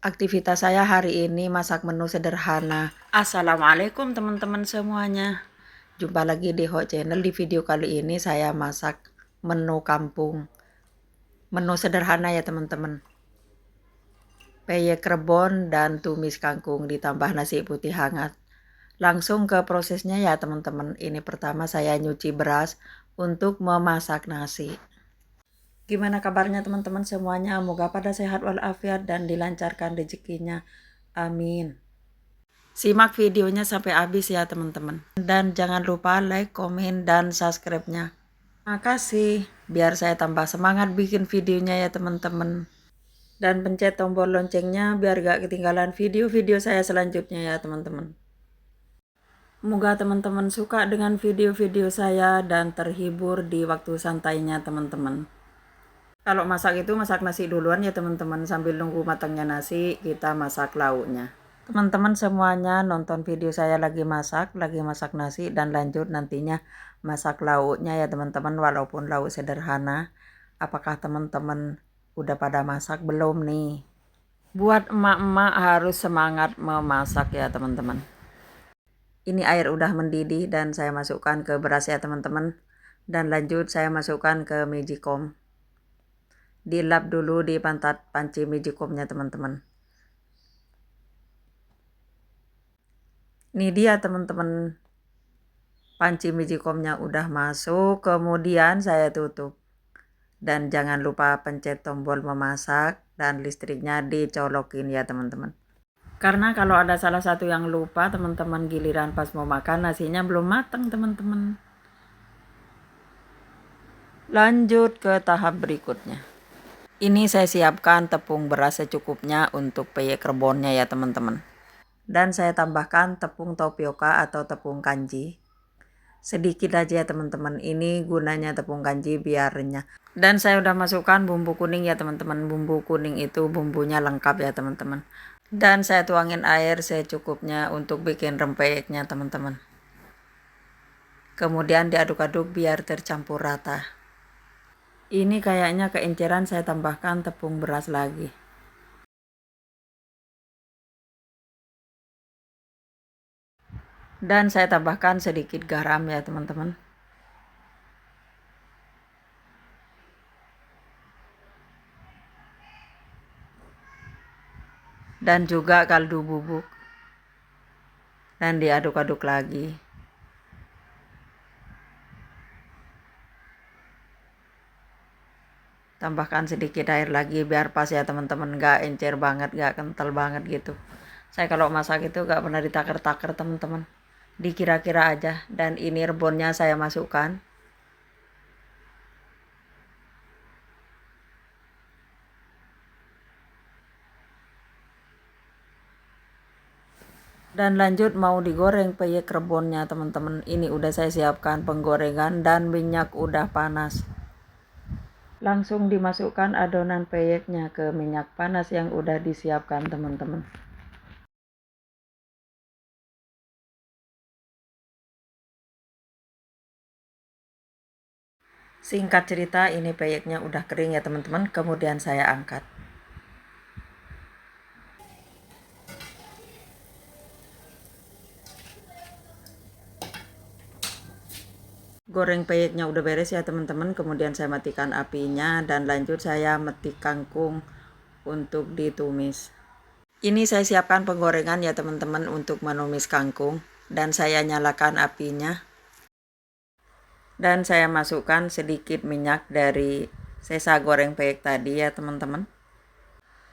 Aktivitas saya hari ini masak menu sederhana. Assalamualaikum teman-teman semuanya. Jumpa lagi di Hot Channel. Di video kali ini saya masak menu kampung. Menu sederhana ya teman-teman. Peyek rebon dan tumis kangkung ditambah nasi putih hangat. Langsung ke prosesnya ya teman-teman. Ini pertama saya nyuci beras untuk memasak nasi. Gimana kabarnya teman-teman semuanya? Semoga pada sehat walafiat dan dilancarkan rezekinya. Amin. Simak videonya sampai habis ya teman-teman. Dan jangan lupa like, komen, dan subscribe-nya. Makasih. Biar saya tambah semangat bikin videonya ya teman-teman. Dan pencet tombol loncengnya biar gak ketinggalan video-video saya selanjutnya ya teman-teman. Semoga teman-teman suka dengan video-video saya dan terhibur di waktu santainya teman-teman. Kalau masak itu masak nasi duluan ya teman-teman, sambil nunggu matangnya nasi kita masak lauknya. Teman-teman semuanya nonton video saya lagi masak nasi dan lanjut nantinya masak lauknya ya teman-teman, walaupun lauk sederhana. Apakah teman-teman udah pada masak belum nih? Buat emak-emak harus semangat memasak ya teman-teman. Ini air udah mendidih dan saya masukkan ke beras ya teman-teman. Dan lanjut saya masukkan ke magicom. Dilap dulu di panci magicomnya teman-teman. Ini dia teman-teman, panci magicomnya udah masuk, kemudian saya tutup. Dan jangan lupa pencet tombol memasak dan listriknya dicolokin ya teman-teman. Karena kalau ada salah satu yang lupa teman-teman, giliran pas mau makan nasinya belum matang teman-teman. Lanjut ke tahap berikutnya. Ini saya siapkan tepung beras secukupnya untuk peyek rebonnya ya teman-teman. Dan saya tambahkan tepung tapioka atau tepung kanji. Sedikit aja ya teman-teman, ini gunanya tepung kanji biar renyah. Dan saya udah masukkan bumbu kuning ya teman-teman. Bumbu kuning itu bumbunya lengkap ya teman-teman. Dan saya tuangin air secukupnya untuk bikin rempeyeknya teman-teman. Kemudian diaduk-aduk biar tercampur rata. Ini kayaknya keenceran, saya tambahkan tepung beras lagi. Dan saya tambahkan sedikit garam ya teman-teman. Dan juga kaldu bubuk. Dan diaduk-aduk lagi. Tambahkan sedikit air lagi biar pas ya teman-teman, gak encer banget, gak kental banget gitu. Saya kalau masak itu gak pernah ditaker-taker teman-teman, dikira-kira aja. Dan ini rebonnya saya masukkan. Dan lanjut mau digoreng peyek rebonnya teman-teman. Ini udah saya siapkan penggorengan dan minyak udah panas. Langsung dimasukkan adonan peyeknya ke minyak panas yang udah disiapkan teman-teman. Singkat cerita, ini peyeknya udah kering ya teman-teman, kemudian saya angkat. Goreng peyeknya udah beres ya teman-teman, kemudian saya matikan apinya dan lanjut saya metik kangkung untuk ditumis. Ini saya siapkan penggorengan ya teman-teman untuk menumis kangkung, dan saya nyalakan apinya. Dan saya masukkan sedikit minyak dari sisa goreng peyek tadi ya teman-teman.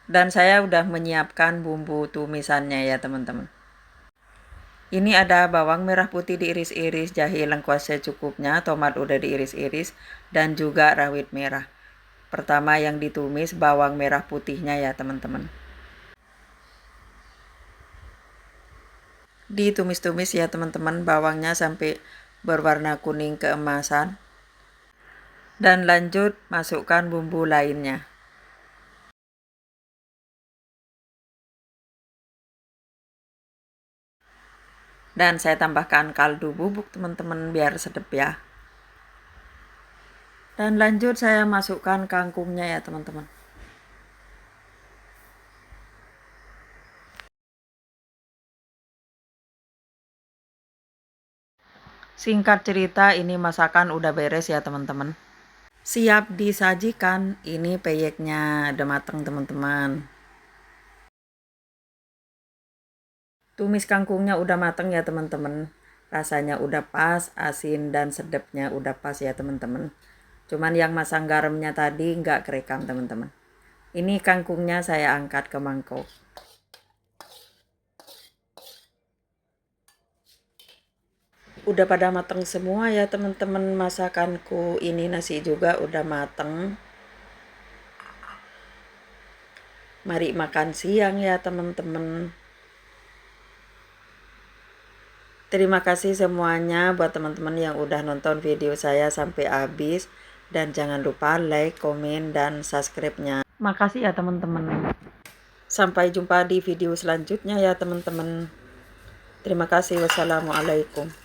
Dan saya udah menyiapkan bumbu tumisannya ya teman-teman. Ini ada bawang merah putih diiris-iris, jahe lengkuas secukupnya, tomat udah diiris-iris, dan juga rawit merah. Pertama yang ditumis bawang merah putihnya ya teman-teman. Ditumis-tumis ya teman-teman bawangnya sampai berwarna kuning keemasan. Dan lanjut masukkan bumbu lainnya. Dan saya tambahkan kaldu bubuk teman-teman biar sedap ya. Dan lanjut saya masukkan kangkungnya ya teman-teman. Singkat cerita, ini masakan udah beres ya teman-teman. Siap disajikan. Ini peyeknya udah mateng teman-teman. Tumis kangkungnya udah mateng ya teman-teman. Rasanya udah pas, asin dan sedapnya udah pas ya teman-teman. Cuman yang masang garamnya tadi nggak kerekam teman-teman. Ini kangkungnya saya angkat ke mangkok. Udah pada mateng semua ya teman-teman masakanku. Ini nasi juga udah mateng. Mari makan siang ya teman-teman. Terima kasih semuanya buat teman-teman yang udah nonton video saya sampai habis. Dan jangan lupa like, komen, dan subscribe-nya. Makasih ya teman-teman. Sampai jumpa di video selanjutnya ya teman-teman. Terima kasih. Wassalamualaikum.